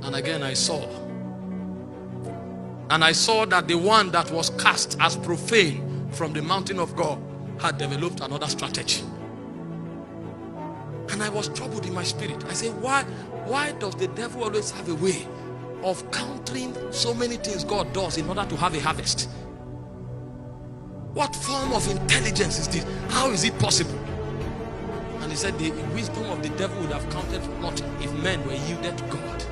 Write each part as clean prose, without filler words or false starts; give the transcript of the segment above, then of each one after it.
And again I saw. And I saw that the one that was cast as profane from the mountain of God had developed another strategy. And I was troubled in my spirit. I said, why does the devil always have a way of countering so many things God does in order to have a harvest? What form of intelligence is this? How is it possible? And he said the wisdom of the devil would have counted for nothing if men were yielded to God.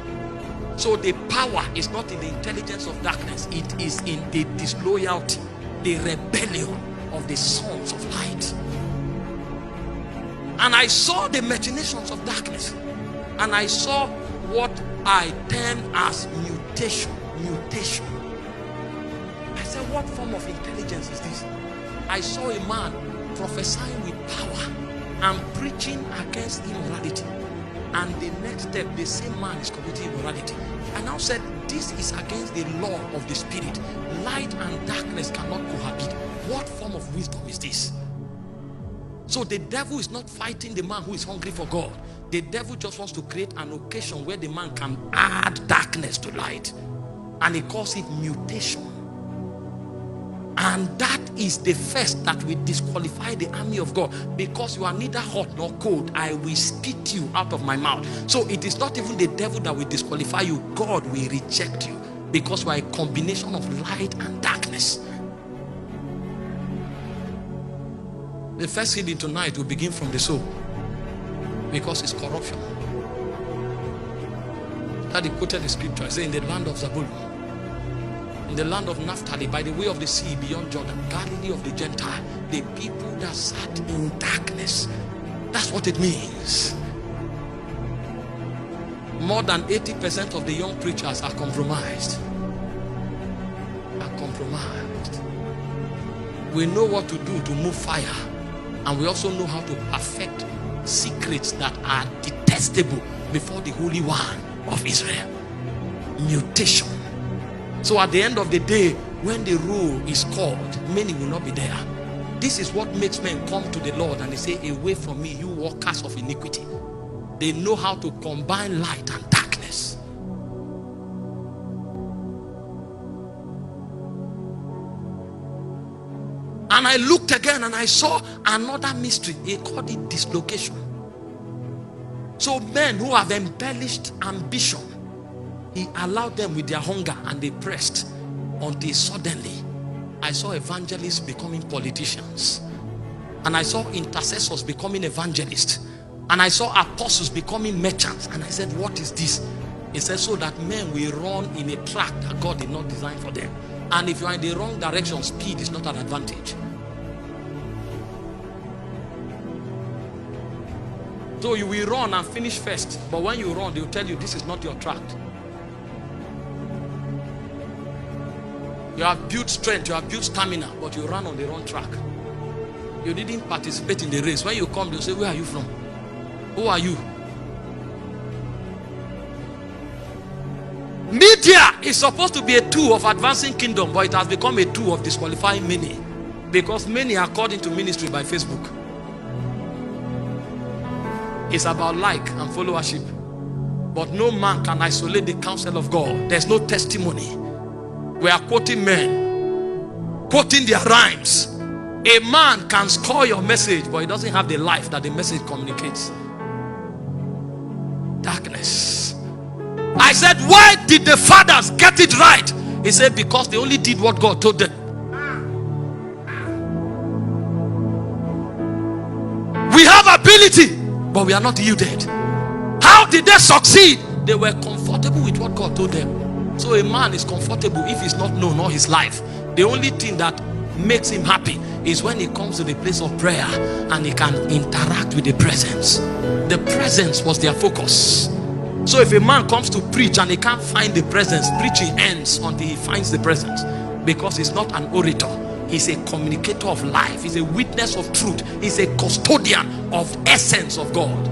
So the power is not in the intelligence of darkness. It is in the disloyalty, the rebellion of the sons of light. And I saw the machinations of darkness. And I saw what I term as mutation. I said, what form of intelligence is this? I saw a man prophesying with power and preaching against immorality. And the next step, the same man is committing immorality. I now said, this is against the law of the spirit. Light and darkness cannot cohabit. What form of wisdom is this? So the devil is not fighting the man who is hungry for God. The devil just wants to create an occasion where the man can add darkness to light. And he calls it mutation. And that is the first that will disqualify the army of God. Because you are neither hot nor cold, I will spit you out of my mouth. So it is not even the devil that will disqualify you. God will reject you. Because you are a combination of light and darkness. The first healing tonight will begin from the soul. Because it's corruption. That he quoted the scripture. I say in the land of Zabulon, in the land of Naphtali, by the way of the sea beyond Jordan, Galilee of the Gentile, the people that sat in darkness. That's what it means. More than 80% of the young preachers are compromised. We know what to do to move fire, and we also know how to perfect secrets that are detestable before the Holy One of Israel. Mutation. So at the end of the day, when the roll is called, many will not be there. This is what makes men come to the Lord and they say, away from me, you workers of iniquity. They know how to combine light and darkness. And I looked again and I saw another mystery. He called it dislocation. So men who have embellished ambition, he allowed them with their hunger and they pressed until suddenly I saw evangelists becoming politicians. And I saw intercessors becoming evangelists. And I saw apostles becoming merchants. And I said, what is this? He said, so that men will run in a track that God did not design for them. And if you are in the wrong direction, speed is not an advantage. So you will run and finish first. But when you run, they will tell you this is not your track. You have built strength, you have built stamina, but you ran on the wrong track. You didn't participate in the race. When you come, they'll say, where are you from? Who are you? Media is supposed to be a tool of advancing kingdom, but it has become a tool of disqualifying many. Because many are called into ministry by Facebook. It's about like and followership. But no man can isolate the counsel of God. There's no testimony. We are quoting men, quoting their rhymes. A man can score your message, but he doesn't have the life that the message communicates. Darkness. I said, why did the fathers get it right? He said, because they only did what God told them. We have ability, but we are not yielded. How did they succeed? They were comfortable with what God told them. So a man is comfortable if he's not known all his life. The only thing that makes him happy is when he comes to the place of prayer and he can interact with the presence. The presence was their focus. So if a man comes to preach and he can't find the presence, preaching ends until he finds the presence. Because he's not an orator. He's a communicator of life. He's a witness of truth. He's a custodian of essence of God.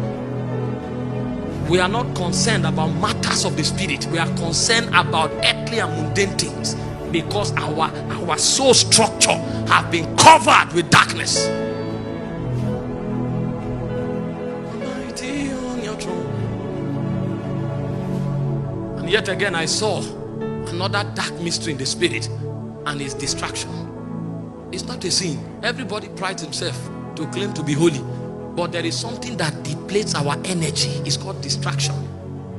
We are not concerned about matters of the spirit. We are concerned about earthly and mundane things. Because our soul structure have been covered with darkness. Mighty on your throne. And Yet again, I saw another dark mystery in the spirit, and it's distraction. It's not a sin. Everybody prides himself to claim to be holy, but there is something that depletes our energy. It's called distraction.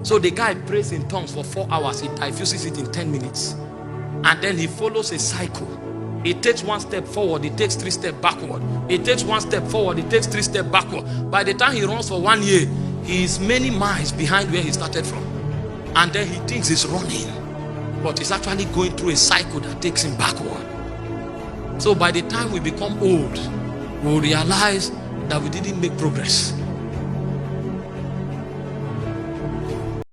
So the guy prays in tongues for 4 hours. He diffuses it in 10 minutes. And then he follows a cycle. He takes 1 step forward, he takes 3 steps backward. He takes 1 step forward, he takes 3 steps backward. By the time he runs for 1 year, he is many miles behind where he started from. And then he thinks he's running, but he's actually going through a cycle that takes him backward. So by the time we become old, we'll realize that we didn't make progress.